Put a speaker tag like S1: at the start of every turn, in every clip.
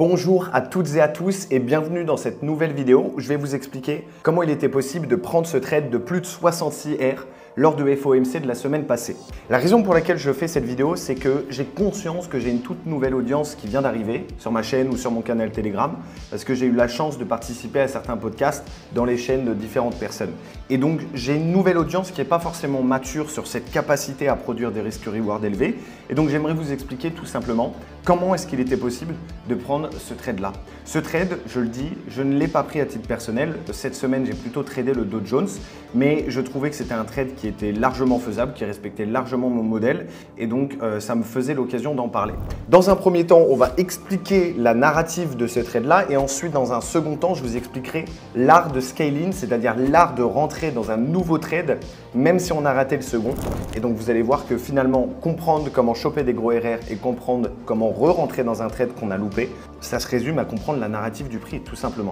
S1: Bonjour à toutes et à tous et bienvenue dans cette nouvelle vidéo où je vais vous expliquer comment il était possible de prendre ce trade de plus de 66 R lors de FOMC de la semaine passée. La raison pour laquelle je fais cette vidéo, c'est que j'ai conscience que j'ai une toute nouvelle audience qui vient d'arriver sur ma chaîne ou sur mon canal Telegram parce que j'ai eu la chance de participer à certains podcasts dans les chaînes de différentes personnes. Et donc, j'ai une nouvelle audience qui n'est pas forcément mature sur cette capacité à produire des risques-reward élevés. Et donc, j'aimerais vous expliquer tout simplement comment est-ce qu'il était possible de prendre ce trade-là. Ce trade, je le dis, je ne l'ai pas pris à titre personnel. Cette semaine, j'ai plutôt tradé le Dow Jones, mais je trouvais que c'était un trade qui était largement faisable, qui respectait largement mon modèle et donc ça me faisait l'occasion d'en parler. Dans un premier temps, on va expliquer la narrative de ce trade-là et ensuite, dans un second temps, je vous expliquerai l'art de scaling, c'est-à-dire l'art de rentrer dans un nouveau trade, même si on a raté le second. Et donc, vous allez voir que finalement, comprendre comment choper des gros RR et comprendre comment re-rentrer dans un trade qu'on a loupé, ça se résume à comprendre la narrative du prix, tout simplement.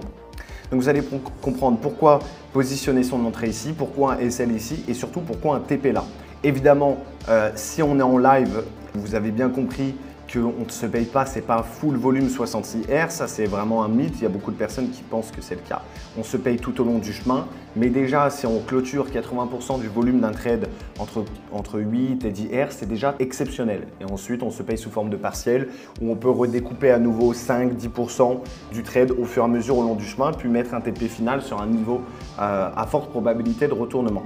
S1: Donc vous allez comprendre pourquoi positionner son entrée ici, pourquoi un SL ici et surtout pourquoi un TP là. Évidemment, si on est en live, vous avez bien compris qu'on ne se paye pas, c'est pas un full volume 66R, ça c'est vraiment un mythe, il y a beaucoup de personnes qui pensent que c'est le cas. On se paye tout au long du chemin, mais déjà si on clôture 80% du volume d'un trade entre 8 et 10R, c'est déjà exceptionnel. Et ensuite on se paye sous forme de partiel où on peut redécouper à nouveau 5-10% du trade au fur et à mesure au long du chemin, puis mettre un TP final sur un niveau à forte probabilité de retournement.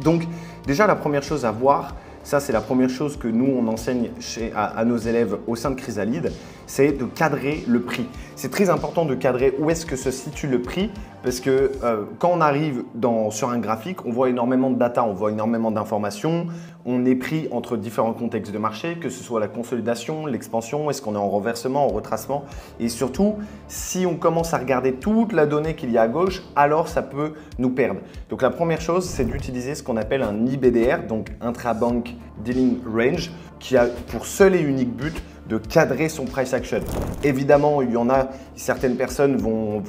S1: Donc déjà la première chose à voir, ça, c'est la première chose que nous, on enseigne à nos élèves au sein de Chrysalide, c'est de cadrer le prix. C'est très important de cadrer où est-ce que se situe le prix parce que quand on arrive sur un graphique, on voit énormément de data, on voit énormément d'informations, on est pris entre différents contextes de marché, que ce soit la consolidation, l'expansion, est-ce qu'on est en renversement, en retracement et surtout, si on commence à regarder toute la donnée qu'il y a à gauche, alors ça peut nous perdre. Donc la première chose, c'est d'utiliser ce qu'on appelle un IBDR, donc Intra-Bank Dealing Range, qui a pour seul et unique but de cadrer son price action. Évidemment, il y en a, certaines personnes vont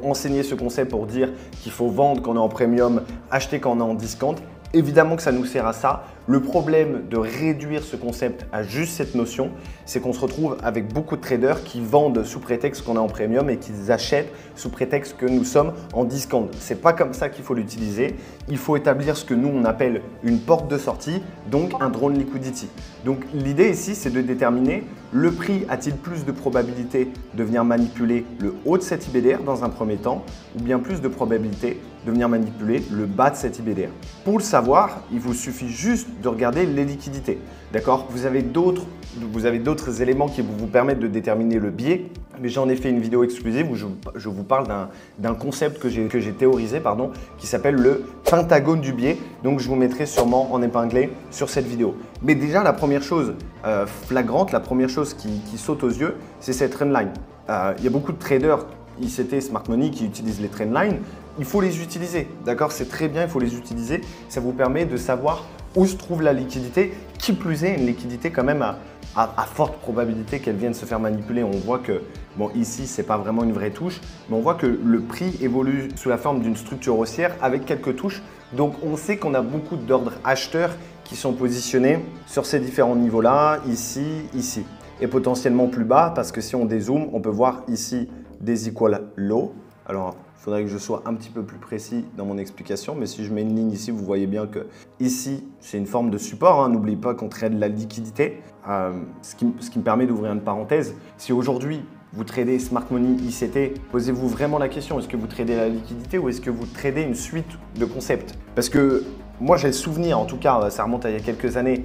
S1: enseigner ce concept pour dire qu'il faut vendre quand on est en premium, acheter quand on est en discount. Évidemment que ça nous sert à ça. Le problème de réduire ce concept à juste cette notion, c'est qu'on se retrouve avec beaucoup de traders qui vendent sous prétexte qu'on est en premium et qu'ils achètent sous prétexte que nous sommes en discount. C'est pas comme ça qu'il faut l'utiliser. Il faut établir ce que nous on appelle une porte de sortie, donc un drone liquidity. Donc l'idée ici, c'est de déterminer le prix a-t-il plus de probabilité de venir manipuler le haut de cet IBDR dans un premier temps ou bien plus de probabilité de venir manipuler le bas de cet IBDR. Pour le savoir, il vous suffit juste de regarder les liquidités. D'accord ? Vous avez d'autres éléments qui vous permettent de déterminer le biais, mais j'en ai fait une vidéo exclusive où je vous parle d'un concept que j'ai théorisé, qui s'appelle le pentagone du biais. Donc je vous mettrai sûrement en épinglé sur cette vidéo. Mais déjà, la première chose flagrante, la première chose qui saute aux yeux, c'est cette trendline. Il y a beaucoup de traders ICT, Smart Money qui utilisent les trendlines. Il faut les utiliser, d'accord? C'est très bien, il faut les utiliser. Ça vous permet de savoir où se trouve la liquidité, qui plus est une liquidité quand même à forte probabilité qu'elle vienne se faire manipuler. On voit que, bon ici c'est pas vraiment une vraie touche, mais on voit que le prix évolue sous la forme d'une structure haussière avec quelques touches. Donc on sait qu'on a beaucoup d'ordres acheteurs qui sont positionnés sur ces différents niveaux-là, ici, ici. Et potentiellement plus bas parce que si on dézoome, on peut voir ici des equal low. Alors, il faudrait que je sois un petit peu plus précis dans mon explication, mais si je mets une ligne ici, vous voyez bien que ici, c'est une forme de support. N'oubliez pas qu'on trade la liquidité, ce qui me permet d'ouvrir une parenthèse. Si aujourd'hui, vous tradez Smart Money ICT, posez-vous vraiment la question, est-ce que vous tradez la liquidité ou est-ce que vous tradez une suite de concepts? Parce que moi, j'ai le souvenir, en tout cas, ça remonte à il y a quelques années,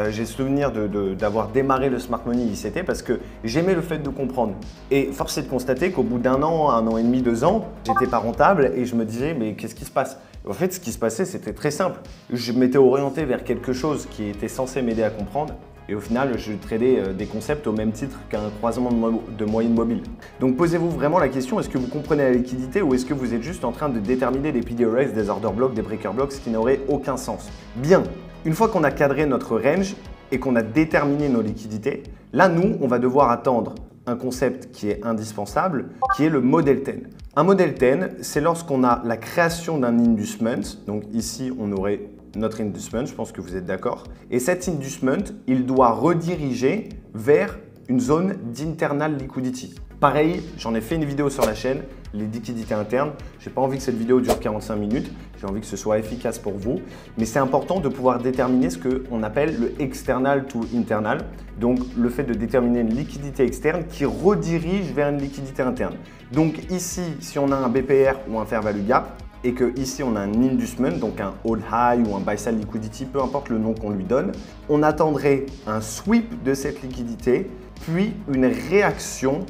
S1: j'ai le souvenir d'avoir démarré le Smart Money ICT parce que j'aimais le fait de comprendre. Et force est de constater qu'au bout d'un an et demi, 2 ans, j'étais pas rentable et je me disais, mais qu'est-ce qui se passe? En fait, ce qui se passait, c'était très simple. Je m'étais orienté vers quelque chose qui était censé m'aider à comprendre. Et au final, je tradais des concepts au même titre qu'un croisement de moyenne mobile. Donc posez-vous vraiment la question, est-ce que vous comprenez la liquidité ou est-ce que vous êtes juste en train de déterminer des PDRX, des order blocks, des breaker blocks, ce qui n'aurait aucun sens? Bien, une fois qu'on a cadré notre range et qu'on a déterminé nos liquidités, là nous, on va devoir attendre un concept qui est indispensable, qui est le model 10. Un model 10, c'est lorsqu'on a la création d'un inducement. Donc ici, on aurait notre inducement, je pense que vous êtes d'accord. Et cet inducement, il doit rediriger vers une zone d'internal liquidity. Pareil, j'en ai fait une vidéo sur la chaîne, les liquidités internes. Je n'ai pas envie que cette vidéo dure 45 minutes, j'ai envie que ce soit efficace pour vous. Mais c'est important de pouvoir déterminer ce qu'on appelle le external to internal. Donc le fait de déterminer une liquidité externe qui redirige vers une liquidité interne. Donc ici, si on a un BPR ou un fair value gap, et que ici on a un inducement, donc un all high ou un buy side liquidity, peu importe le nom qu'on lui donne, on attendrait un sweep de cette liquidité, puis une réaction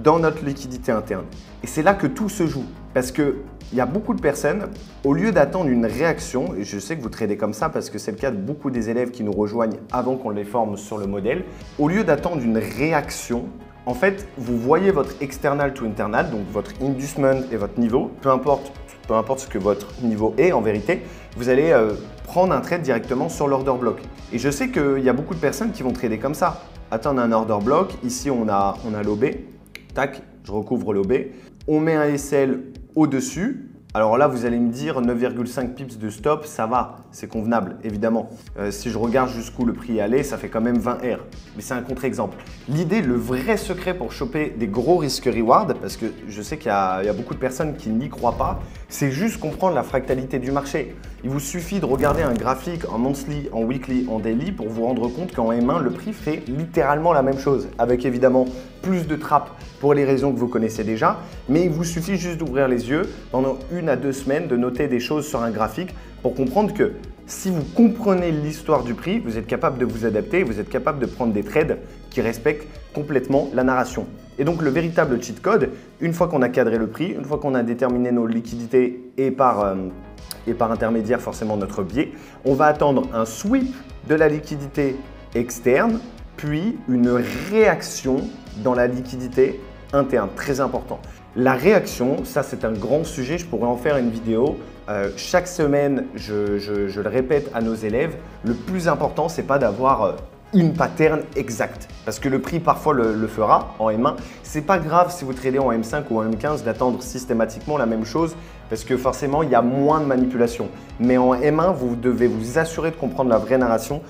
S1: dans notre liquidité interne. Et c'est là que tout se joue, parce qu'il y a beaucoup de personnes, au lieu d'attendre une réaction, et je sais que vous tradez comme ça parce que c'est le cas de beaucoup des élèves qui nous rejoignent avant qu'on les forme sur le modèle, au lieu d'attendre une réaction, en fait, vous voyez votre external to internal, donc votre inducement et votre niveau, peu importe ce que votre niveau est en vérité, vous allez prendre un trade directement sur l'order block. Et je sais qu'il y a beaucoup de personnes qui vont trader comme ça. Attends, on a un order block, ici on a l'OB, tac, je recouvre l'OB, on met un SL au-dessus. Alors là, vous allez me dire 9,5 pips de stop, ça va, c'est convenable, évidemment. Si je regarde jusqu'où le prix est allé, ça fait quand même 20 R. Mais c'est un contre-exemple. L'idée, le vrai secret pour choper des gros risques-reward, parce que je sais qu'il y a beaucoup de personnes qui n'y croient pas, c'est juste comprendre la fractalité du marché. Il vous suffit de regarder un graphique en monthly, en weekly, en daily pour vous rendre compte qu'en M1, le prix fait littéralement la même chose, avec évidemment plus de trappes pour les raisons que vous connaissez déjà, mais il vous suffit juste d'ouvrir les yeux pendant 1 à 2 semaines, de noter des choses sur un graphique pour comprendre que si vous comprenez l'histoire du prix, vous êtes capable de vous adapter, vous êtes capable de prendre des trades qui respectent complètement la narration. Et donc le véritable cheat code, une fois qu'on a cadré le prix, une fois qu'on a déterminé nos liquidités et par intermédiaire forcément notre biais, on va attendre un sweep de la liquidité externe, puis une réaction dans la liquidité interne, très important. La réaction, ça c'est un grand sujet, je pourrais en faire une vidéo. Chaque semaine, je le répète à nos élèves, le plus important, c'est pas d'avoir une pattern exacte. Parce que le prix parfois le fera en M1. C'est pas grave si vous tradez en M5 ou en M15 d'attendre systématiquement la même chose parce que forcément il y a moins de manipulation. Mais en M1, vous devez vous assurer de comprendre la vraie narration.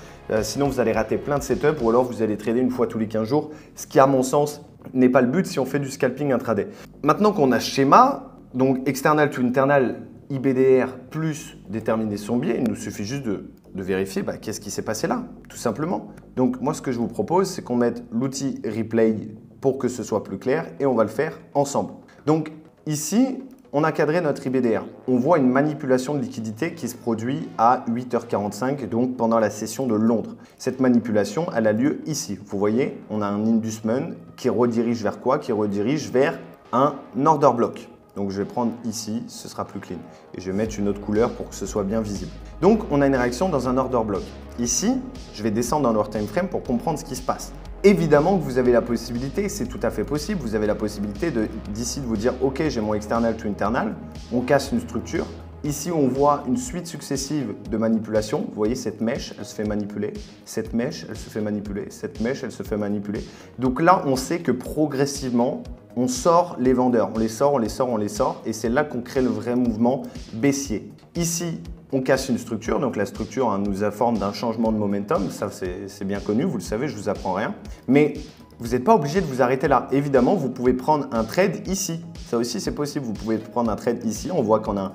S1: Sinon vous allez rater plein de setups ou alors vous allez trader une fois tous les 15 jours. Ce qui à mon sens n'est pas le but si on fait du scalping intraday. Maintenant qu'on a ce schéma, donc external to internal, IBDR plus déterminer son biais, il nous suffit juste de vérifier qu'est-ce qui s'est passé là, tout simplement. Donc moi ce que je vous propose, c'est qu'on mette l'outil replay pour que ce soit plus clair et on va le faire ensemble. Donc ici, on a cadré notre IBDR. On voit une manipulation de liquidité qui se produit à 8h45, donc pendant la session de Londres. Cette manipulation, elle a lieu ici. Vous voyez, on a un inducement qui redirige vers quoi? Qui redirige vers un order block. Donc je vais prendre ici, ce sera plus clean. Et je vais mettre une autre couleur pour que ce soit bien visible. Donc on a une réaction dans un order block. Ici, je vais descendre dans leur time frame pour comprendre ce qui se passe. Évidemment que vous avez la possibilité, c'est tout à fait possible, vous avez la possibilité d'ici de vous dire « Ok, j'ai mon external to internal », on casse une structure. Ici, on voit une suite successive de manipulations. Vous voyez, cette mèche, elle se fait manipuler. Cette mèche, elle se fait manipuler. Cette mèche, elle se fait manipuler. Donc là, on sait que progressivement, on sort les vendeurs. On les sort, on les sort, on les sort. Et c'est là qu'on crée le vrai mouvement baissier. Ici, on casse une structure. Donc la structure nous informe d'un changement de momentum. Ça, c'est bien connu. Vous le savez, je ne vous apprends rien. Mais vous n'êtes pas obligé de vous arrêter là. Évidemment, vous pouvez prendre un trade ici. Ça aussi, c'est possible. Vous pouvez prendre un trade ici. On voit qu'on a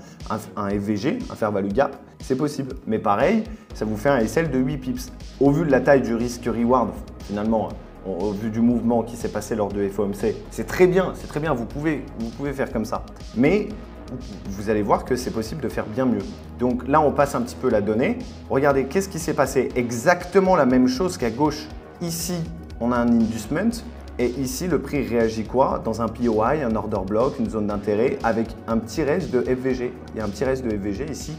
S1: un FVG, un fair value gap. C'est possible. Mais pareil, ça vous fait un SL de 8 pips. Au vu de la taille du risque reward, finalement, au vu du mouvement qui s'est passé lors de FOMC, c'est très bien. C'est très bien. Vous pouvez faire comme ça. Mais vous allez voir que c'est possible de faire bien mieux. Donc là, on passe un petit peu la donnée. Regardez, qu'est-ce qui s'est passé? Exactement la même chose qu'à gauche. Ici, on a un inducement et ici, le prix réagit quoi? Dans un POI, un order block, une zone d'intérêt avec un petit reste de FVG. Il y a un petit reste de FVG ici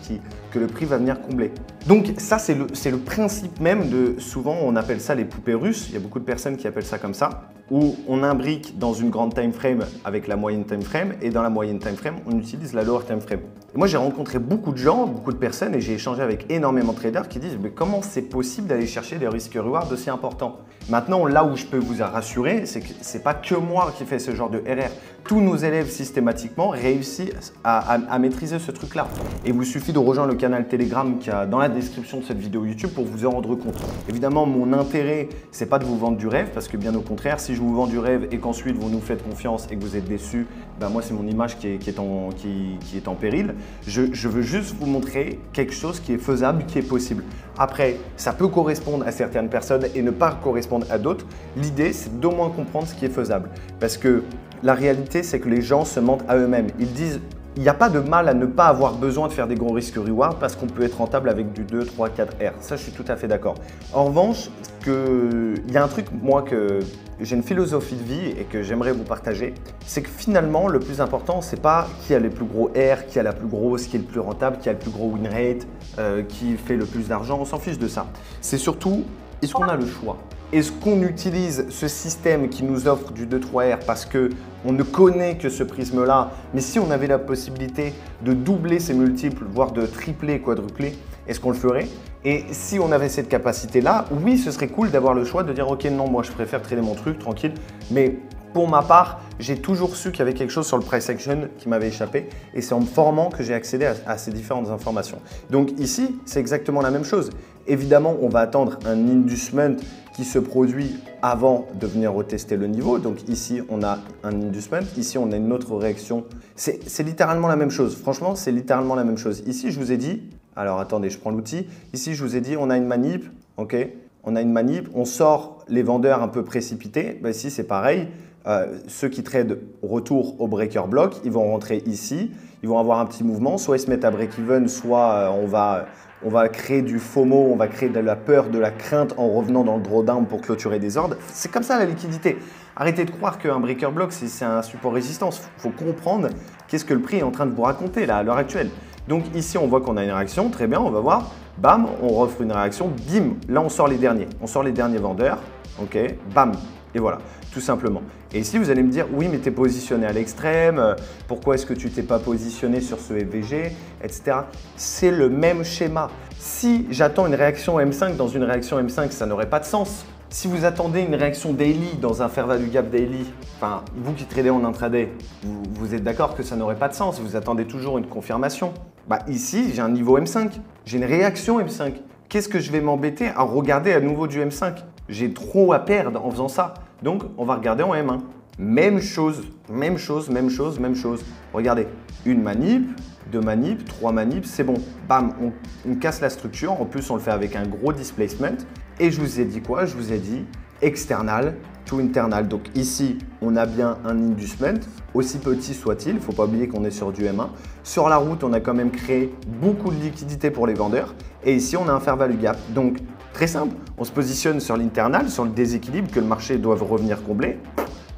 S1: que le prix va venir combler. Donc ça, c'est le principe même de, souvent on appelle ça les poupées russes. Il y a beaucoup de personnes qui appellent ça comme ça. où on imbrique dans une grande time frame avec la moyenne time frame et dans la moyenne time frame, on utilise la lower time frame. Et moi, j'ai rencontré beaucoup de gens, beaucoup de personnes et j'ai échangé avec énormément de traders qui disent mais comment c'est possible d'aller chercher des risques reward aussi importants? Maintenant, là où je peux vous rassurer, c'est que ce n'est pas que moi qui fais ce genre de RR. Tous nos élèves systématiquement réussissent à maîtriser ce truc-là. Et il vous suffit de rejoindre le canal Telegram qui est dans la description de cette vidéo YouTube pour vous en rendre compte. Évidemment, mon intérêt, c'est pas de vous vendre du rêve parce que bien au contraire, si je vous vends du rêve et qu'ensuite vous nous faites confiance et que vous êtes déçus, ben moi c'est mon image qui est en péril. Je veux juste vous montrer quelque chose qui est faisable, qui est possible. Après, ça peut correspondre à certaines personnes et ne pas correspondre à d'autres. L'idée, c'est d'au moins comprendre ce qui est faisable. Parce que la réalité, c'est que les gens se mentent à eux-mêmes. Ils disent il n'y a pas de mal à ne pas avoir besoin de faire des gros risques reward parce qu'on peut être rentable avec du 2, 3, 4 R. Ça, je suis tout à fait d'accord. En revanche, il y a un truc, moi, que j'ai une philosophie de vie et que j'aimerais vous partager, c'est que finalement, le plus important, c'est pas qui a les plus gros R, qui a la plus grosse, qui est le plus rentable, qui a le plus gros win rate, qui fait le plus d'argent. On s'en fiche de ça. C'est surtout, est-ce qu'on a le choix? Est-ce qu'on utilise ce système qui nous offre du 2-3R parce qu'on ne connaît que ce prisme-là, mais si on avait la possibilité de doubler ses multiples, voire de tripler, quadrupler, est-ce qu'on le ferait? Et si on avait cette capacité-là, oui, ce serait cool d'avoir le choix de dire « Ok, non, moi je préfère trader mon truc tranquille, mais pour ma part, j'ai toujours su qu'il y avait quelque chose sur le price action qui m'avait échappé et c'est en me formant que j'ai accédé à ces différentes informations. Donc ici, c'est exactement la même chose. Évidemment, on va attendre un inducement qui se produit avant de venir retester le niveau. Donc ici, on a un inducement. Ici, on a une autre réaction. C'est littéralement la même chose. Franchement, c'est littéralement la même chose. Ici, je vous ai dit, alors attendez, je prends l'outil. Ici, je vous ai dit, on a une manip. Ok, on a une manip. On sort les vendeurs un peu précipités. Ben, ici, c'est pareil. Ceux qui tradent retour au breaker block, ils vont rentrer ici. Ils vont avoir un petit mouvement. Soit ils se mettent à break-even, soit on va créer du FOMO, on va créer de la peur, de la crainte en revenant dans le drawdown pour clôturer des ordres. C'est comme ça la liquidité. Arrêtez de croire qu'un breaker block, c'est un support résistance. Il faut comprendre qu'est-ce que le prix est en train de vous raconter là, à l'heure actuelle. Donc ici, on voit qu'on a une réaction. Très bien, on va voir. Bam, on refait une réaction. Bim, là, on sort les derniers. On sort les derniers vendeurs. OK, bam. Et voilà, tout simplement. Et ici, vous allez me dire, oui, mais tu es positionné à l'extrême, pourquoi est-ce que tu t'es pas positionné sur ce FVG, etc. C'est le même schéma. Si j'attends une réaction M5 dans une réaction M5, ça n'aurait pas de sens. Si vous attendez une réaction daily dans un fair value gap daily, enfin, vous qui tradez en intraday, vous êtes d'accord que ça n'aurait pas de sens, vous attendez toujours une confirmation. Bah, ici, j'ai un niveau M5, j'ai une réaction M5. Qu'est-ce que je vais m'embêter à regarder à nouveau du M5? J'ai trop à perdre en faisant ça. Donc, on va regarder en M1. Même chose, même chose, même chose, même chose. Regardez, une manip, deux manips, trois manips, c'est bon. Bam, on casse la structure. En plus, on le fait avec un gros displacement. Et je vous ai dit quoi? Je vous ai dit external to internal. Donc ici, on a bien un inducement, aussi petit soit-il. Il ne faut pas oublier qu'on est sur du M1. Sur la route, on a quand même créé beaucoup de liquidité pour les vendeurs. Et ici, on a un fair value gap. Donc, très simple, on se positionne sur l'internal, sur le déséquilibre que le marché doit revenir combler.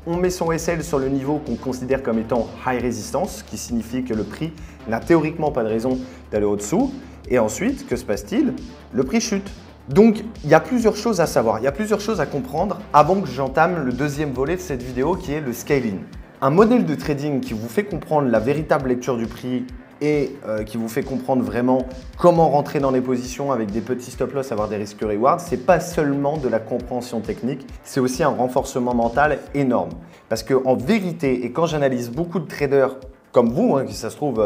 S1: On met son SL sur le niveau qu'on considère comme étant high resistance, qui signifie que le prix n'a théoriquement pas de raison d'aller au-dessous. Et ensuite, que se passe-t-il? Le prix chute. Donc, il y a plusieurs choses à savoir, il y a plusieurs choses à comprendre avant que j'entame le deuxième volet de cette vidéo qui est le scaling. Un modèle de trading qui vous fait comprendre la véritable lecture du prix et qui vous fait comprendre vraiment comment rentrer dans les positions avec des petits stop-loss, avoir des risques rewards, c'est pas seulement de la compréhension technique, c'est aussi un renforcement mental énorme. Parce qu'en vérité, et quand j'analyse beaucoup de traders comme vous, hein, qui ça se trouve,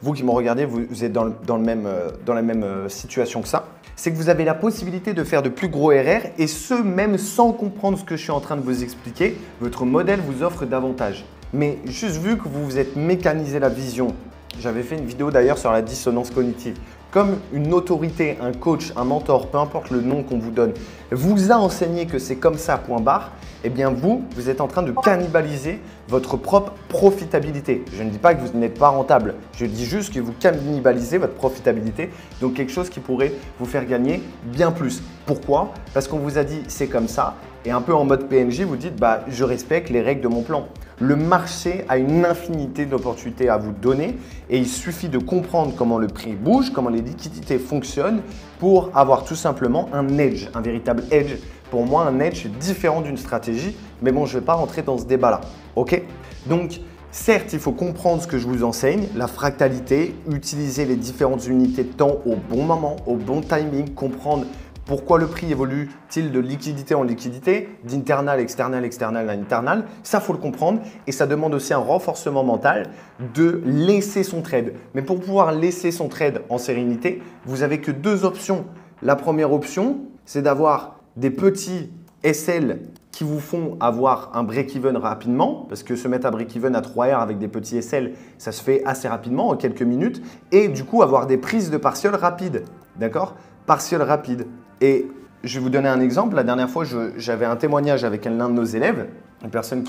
S1: vous qui me regardez, vous êtes dans la même situation que ça, c'est que vous avez la possibilité de faire de plus gros RR et ce, même sans comprendre ce que je suis en train de vous expliquer, votre modèle vous offre davantage. Mais juste vu que vous vous êtes mécanisé la vision, j'avais fait une vidéo d'ailleurs sur la dissonance cognitive. Comme une autorité, un coach, un mentor, peu importe le nom qu'on vous donne, vous a enseigné que c'est comme ça, point barre, eh bien vous êtes en train de cannibaliser votre propre profitabilité. Je ne dis pas que vous n'êtes pas rentable, je dis juste que vous cannibalisez votre profitabilité, donc quelque chose qui pourrait vous faire gagner bien plus. Pourquoi? Parce qu'on vous a dit c'est comme ça et un peu en mode PNJ, vous dites bah, je respecte les règles de mon plan. Le marché a une infinité d'opportunités à vous donner et il suffit de comprendre comment le prix bouge, comment les liquidités fonctionnent pour avoir tout simplement un edge, un véritable edge pour moi, un edge est différent d'une stratégie, mais bon, je ne vais pas rentrer dans ce débat-là. Ok? Donc, certes, il faut comprendre ce que je vous enseigne, la fractalité, utiliser les différentes unités de temps au bon moment, au bon timing, comprendre pourquoi le prix évolue-t-il de liquidité en liquidité, d'internal, external, external à internal. Ça, il faut le comprendre et ça demande aussi un renforcement mental de laisser son trade. Mais pour pouvoir laisser son trade en sérénité, vous n'avez que deux options. La première option, c'est d'avoir des petits SL qui vous font avoir un break-even rapidement, parce que se mettre à break-even à 3R avec des petits SL, ça se fait assez rapidement, en quelques minutes, et du coup avoir des prises de partiels rapides, d'accord? Partiels rapides. Et je vais vous donner un exemple. La dernière fois, j'avais un témoignage avec l'un de nos élèves, une personne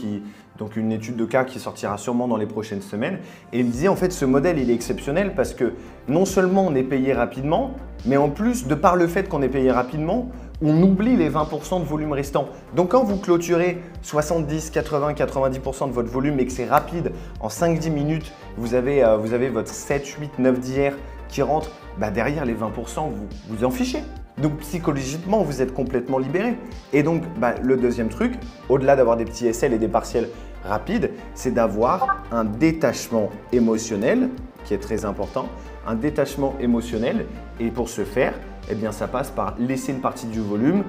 S1: donc une étude de cas qui sortira sûrement dans les prochaines semaines, et il me disait en fait ce modèle il est exceptionnel parce que non seulement on est payé rapidement, mais en plus de par le fait qu'on est payé rapidement, on oublie les 20% de volume restant. Donc quand vous clôturez 70, 80, 90% de votre volume et que c'est rapide, en 5-10 minutes, vous avez votre 7, 8, 9 d'hier qui rentre, bah derrière les 20%, vous en fichez. Donc psychologiquement, vous êtes complètement libéré. Et donc, le deuxième truc, au-delà d'avoir des petits SL et des partiels rapides, c'est d'avoir un détachement émotionnel qui est très important. Un détachement émotionnel. Et pour ce faire, eh bien, ça passe par laisser une partie du volume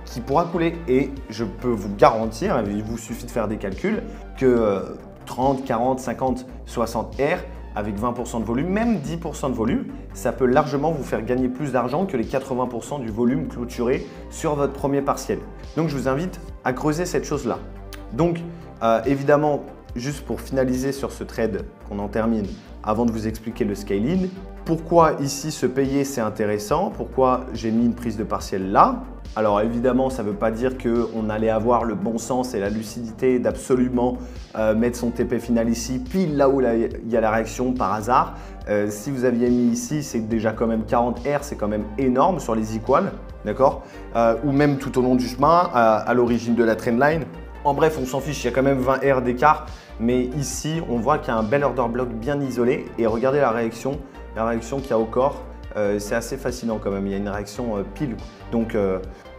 S1: qui pourra couler. Et je peux vous garantir, il vous suffit de faire des calculs, que 30, 40, 50, 60 R, avec 20% de volume, même 10% de volume, ça peut largement vous faire gagner plus d'argent que les 80% du volume clôturé sur votre premier partiel. Donc, je vous invite à creuser cette chose-là. Donc, évidemment, juste pour finaliser sur ce trade, qu'on en termine, avant de vous expliquer le scaling, pourquoi ici se payer c'est intéressant, pourquoi j'ai mis une prise de partiel là. Alors évidemment, ça ne veut pas dire qu'on allait avoir le bon sens et la lucidité d'absolument mettre son TP final ici, pile là où il y a la réaction par hasard. Si vous aviez mis ici, c'est déjà quand même 40 R, c'est quand même énorme sur les equals, d'accord? Ou même tout au long du chemin, à l'origine de la trendline. En bref, on s'en fiche, il y a quand même 20 R d'écart, mais ici, on voit qu'il y a un bel order block bien isolé et regardez la réaction qu'il y a au corps. C'est assez fascinant quand même, il y a une réaction pile. Donc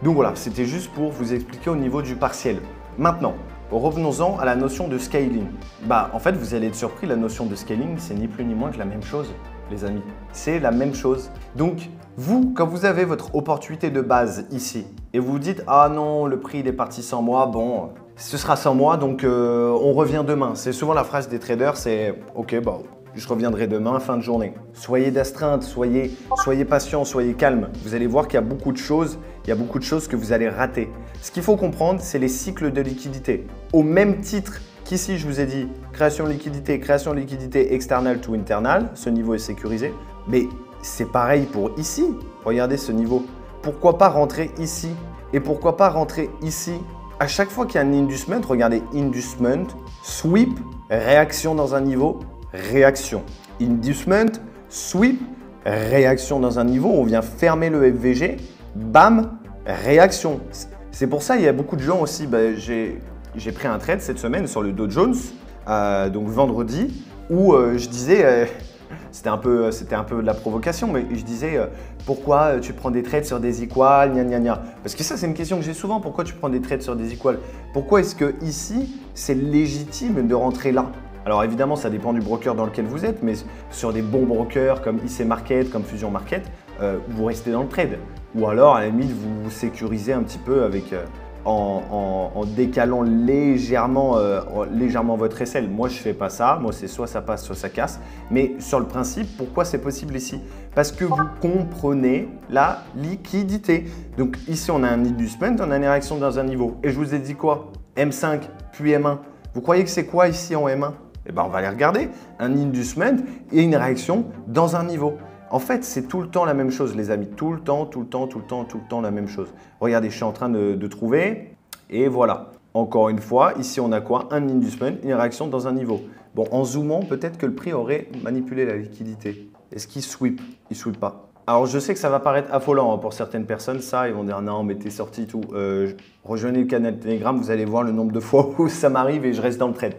S1: voilà, c'était juste pour vous expliquer au niveau du partiel. Maintenant, revenons-en à la notion de scaling. En fait, vous allez être surpris, la notion de scaling, c'est ni plus ni moins que la même chose, les amis. C'est la même chose. Donc, vous, quand vous avez votre opportunité de base ici et vous vous dites « Ah non, le prix il est parti sans moi, bon, ce sera sans moi, donc on revient demain ». C'est souvent la phrase des traders, c'est « Ok, je reviendrai demain, fin de journée ». Soyez d'astreinte, soyez patient, soyez calme. Vous allez voir qu'il y a beaucoup de choses, que vous allez rater. Ce qu'il faut comprendre, c'est les cycles de liquidité. Au même titre qu'ici, je vous ai dit création de liquidité external to internal, ce niveau est sécurisé. Mais c'est pareil pour ici. Regardez ce niveau. Pourquoi pas rentrer ici? Et pourquoi pas rentrer ici? À chaque fois qu'il y a un inducement, regardez inducement, sweep, réaction dans un niveau, réaction. Inducement, sweep, réaction dans un niveau, on vient fermer le FVG, bam, réaction. C'est pour ça il y a beaucoup de gens aussi, j'ai pris un trade cette semaine sur le Dow Jones, donc vendredi, où je disais, c'était un peu de la provocation, mais je disais pourquoi tu prends des trades sur des equals, gna gna gna. Parce que ça, c'est une question que j'ai souvent, pourquoi tu prends des trades sur des equals? Pourquoi est-ce que ici, c'est légitime de rentrer là? Alors évidemment, ça dépend du broker dans lequel vous êtes, mais sur des bons brokers comme IC Market, comme Fusion Market, vous restez dans le trade. Ou alors, à la limite, vous sécurisez un petit peu avec, en décalant légèrement votre SL. Moi, je ne fais pas ça. Moi, c'est soit ça passe, soit ça casse. Mais sur le principe, pourquoi c'est possible ici? Parce que vous comprenez la liquidité. Donc ici, on a un inducement, on a une réaction dans un niveau. Et je vous ai dit quoi? M5, puis M1. Vous croyez que c'est quoi ici en M1? Eh bien, on va aller regarder. Un inducement et une réaction dans un niveau. En fait, c'est tout le temps la même chose, les amis. Tout le temps la même chose. Regardez, je suis en train de trouver. Et voilà. Encore une fois, ici, on a quoi? Un inducement, une réaction dans un niveau. Bon, en zoomant, peut-être que le prix aurait manipulé la liquidité. Est-ce qu'il sweep? Il ne sweep pas. Alors, je sais que ça va paraître affolant pour certaines personnes. Ça, ils vont dire non, mais t'es sorti tout. Rejoignez le canal Telegram, vous allez voir le nombre de fois où ça m'arrive et je reste dans le trade.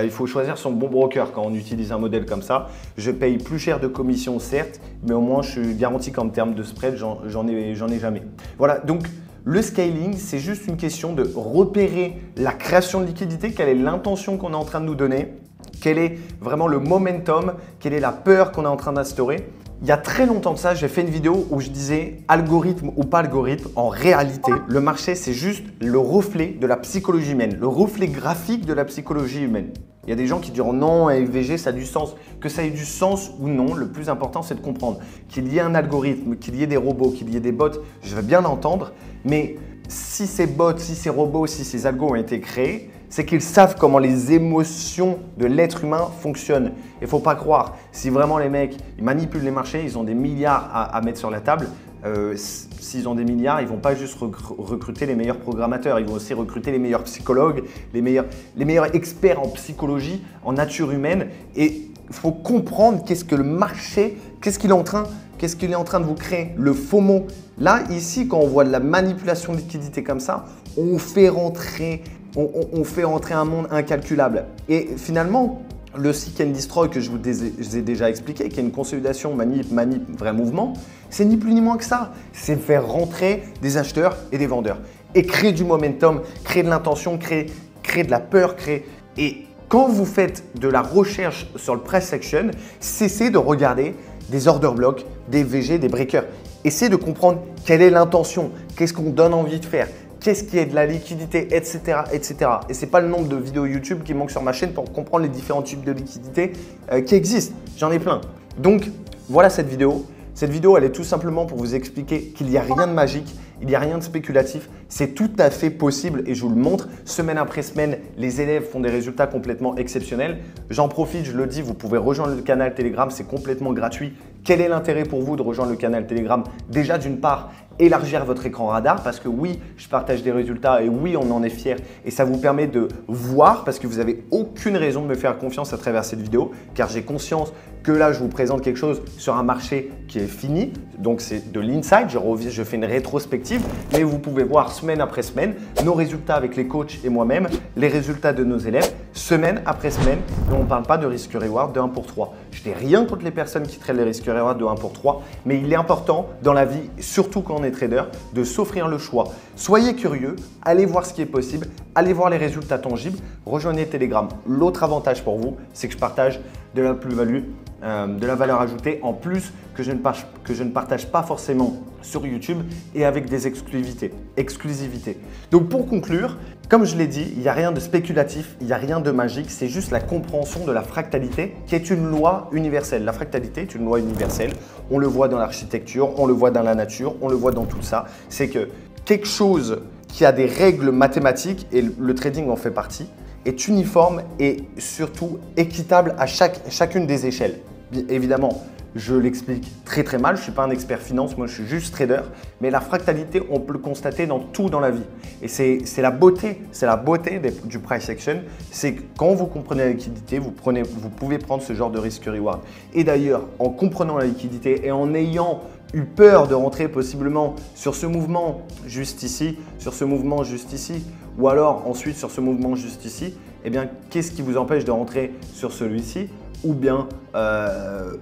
S1: Il faut choisir son bon broker quand on utilise un modèle comme ça. Je paye plus cher de commission, certes, mais au moins, je suis garanti qu'en termes de spread, j'en ai jamais. Voilà, donc Le scaling, c'est juste une question de repérer la création de liquidité, quelle est l'intention qu'on est en train de nous donner, quel est vraiment le momentum, quelle est la peur qu'on est en train d'instaurer. Il y a très longtemps de ça, j'ai fait une vidéo où je disais algorithme ou pas algorithme. En réalité, le marché, c'est juste le reflet de la psychologie humaine, le reflet graphique de la psychologie humaine. Il y a des gens qui diront non, FVG, ça a du sens. Que ça ait du sens ou non, le plus important, c'est de comprendre qu'il y ait un algorithme, qu'il y ait des robots, qu'il y ait des bots. Je veux bien l'entendre, mais si ces bots, si ces robots, si ces algos ont été créés, c'est qu'ils savent comment les émotions de l'être humain fonctionnent. Il ne faut pas croire, si vraiment les mecs ils manipulent les marchés, ils ont des milliards à mettre sur la table, s'ils ont des milliards, ils ne vont pas juste recruter les meilleurs programmateurs, ils vont aussi recruter les meilleurs psychologues, les meilleurs experts en psychologie, en nature humaine. Et il faut comprendre qu'est-ce que le marché, qu'est-ce qu'il est en train de vous créer, le FOMO. Là, ici, quand on voit de la manipulation de liquidité comme ça, on fait rentrer un monde incalculable. Et finalement, le Seek and Destroy que je vous ai déjà expliqué, qui est une consolidation manip, vrai mouvement, c'est ni plus ni moins que ça. C'est faire rentrer des acheteurs et des vendeurs et créer du momentum, créer de l'intention, créer de la peur, Et quand vous faites de la recherche sur le price action, cessez de regarder des order blocks, des VG, des breakers. Essayez de comprendre quelle est l'intention, qu'est-ce qu'on donne envie de faire, qu'est-ce qui est de la liquidité, etc. etc. Et ce n'est pas le nombre de vidéos YouTube qui manquent sur ma chaîne pour comprendre les différents types de liquidité qui existent. J'en ai plein. Donc, voilà cette vidéo. Cette vidéo, elle est tout simplement pour vous expliquer qu'il n'y a rien de magique, il n'y a rien de spéculatif. C'est tout à fait possible et je vous le montre. Semaine après semaine, les élèves font des résultats complètement exceptionnels. J'en profite, je le dis, vous pouvez rejoindre le canal Telegram, c'est complètement gratuit. Quel est l'intérêt pour vous de rejoindre le canal Telegram? Déjà, d'une part, élargir votre écran radar parce que oui, je partage des résultats et oui, on en est fier et ça vous permet de voir parce que vous n'avez aucune raison de me faire confiance à travers cette vidéo car j'ai conscience que là, je vous présente quelque chose sur un marché qui est fini. Donc, c'est de l'inside. Je fais une rétrospective, mais vous pouvez voir semaine après semaine nos résultats avec les coachs et moi-même, les résultats de nos élèves, semaine après semaine. Et on ne parle pas de risque-reward de 1 pour 3. Je n'ai rien contre les personnes qui traitent les risques-reward de 1 pour 3, mais il est important dans la vie, surtout quand on est trader, de s'offrir le choix. Soyez curieux, allez voir ce qui est possible, allez voir les résultats tangibles, rejoignez Telegram. L'autre avantage pour vous, c'est que je partage de la plus-value, de la valeur ajoutée en plus que je ne partage pas forcément sur YouTube et avec des exclusivités. Donc pour conclure, comme je l'ai dit, il n'y a rien de spéculatif, il n'y a rien de magique, c'est juste la compréhension de la fractalité qui est une loi universelle. La fractalité est une loi universelle, on le voit dans l'architecture, on le voit dans la nature, on le voit dans tout ça. C'est que quelque chose qui a des règles mathématiques, et le trading en fait partie, est uniforme et surtout équitable à chacune des échelles. Bien évidemment, je l'explique très mal, je ne suis pas un expert finance, moi je suis juste trader, mais la fractalité, on peut le constater dans tout dans la vie. Et c'est la beauté du price action, c'est que quand vous comprenez la liquidité, vous pouvez prendre ce genre de risque-reward. Et d'ailleurs, en comprenant la liquidité et en ayant eu peur de rentrer possiblement sur ce mouvement juste ici, ou alors ensuite sur ce mouvement juste ici, eh bien, qu'est-ce qui vous empêche de rentrer sur celui-ci? Ou bien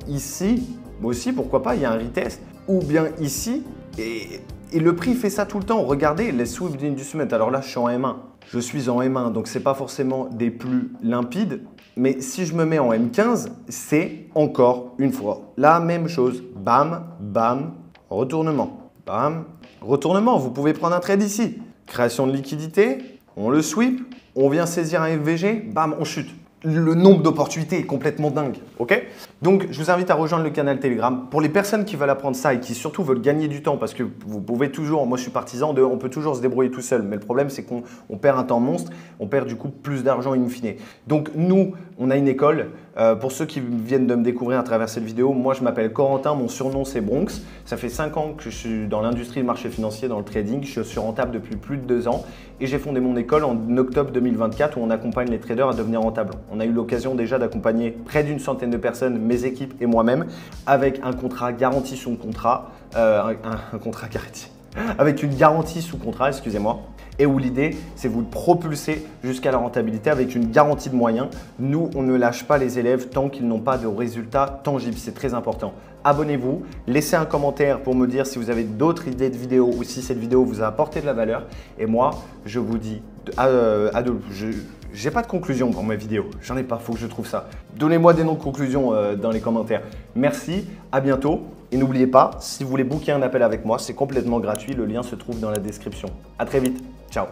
S1: ici, aussi, pourquoi pas, il y a un retest, ou bien ici, et le prix fait ça tout le temps. Regardez les sweeps d'inducement. Alors là, je suis en M1. Je suis en M1, donc ce n'est pas forcément des plus limpides. Mais si je me mets en M15, c'est encore une fois la même chose. Bam, bam, retournement. Bam, retournement. Vous pouvez prendre un trade ici. Création de liquidité, on le sweep, on vient saisir un FVG, bam, on chute. Le nombre d'opportunités est complètement dingue, ok? Donc, je vous invite à rejoindre le canal Telegram. Pour les personnes qui veulent apprendre ça et qui surtout veulent gagner du temps, parce que vous pouvez toujours, moi je suis partisan de, on peut toujours se débrouiller tout seul, mais le problème c'est qu'on perd un temps monstre, on perd du coup plus d'argent in fine. Donc nous, on a une école. Pour ceux qui viennent de me découvrir à travers cette vidéo, moi je m'appelle Corentin, mon surnom c'est Bronx. Ça fait 5 ans que je suis dans l'industrie du marché financier, dans le trading. Je suis rentable depuis plus de 2 ans et j'ai fondé mon école en octobre 2024 où on accompagne les traders à devenir rentables. On a eu l'occasion déjà d'accompagner près d'une centaine de personnes, mes équipes et moi-même, avec un contrat garanti sous contrat, un contrat garanti, avec une garantie sous contrat, excusez-moi. et où l'idée, c'est vous le propulser jusqu'à la rentabilité avec une garantie de moyens. Nous, on ne lâche pas les élèves tant qu'ils n'ont pas de résultats tangibles. C'est très important. Abonnez-vous, laissez un commentaire pour me dire si vous avez d'autres idées de vidéos ou si cette vidéo vous a apporté de la valeur. Et moi, je vous dis j'ai pas de conclusion pour mes vidéos. J'en ai pas, faut que je trouve ça. Donnez-moi des noms de conclusions dans les commentaires. Merci, à bientôt. Et n'oubliez pas, si vous voulez booker un appel avec moi, c'est complètement gratuit. Le lien se trouve dans la description. À très vite. Ciao.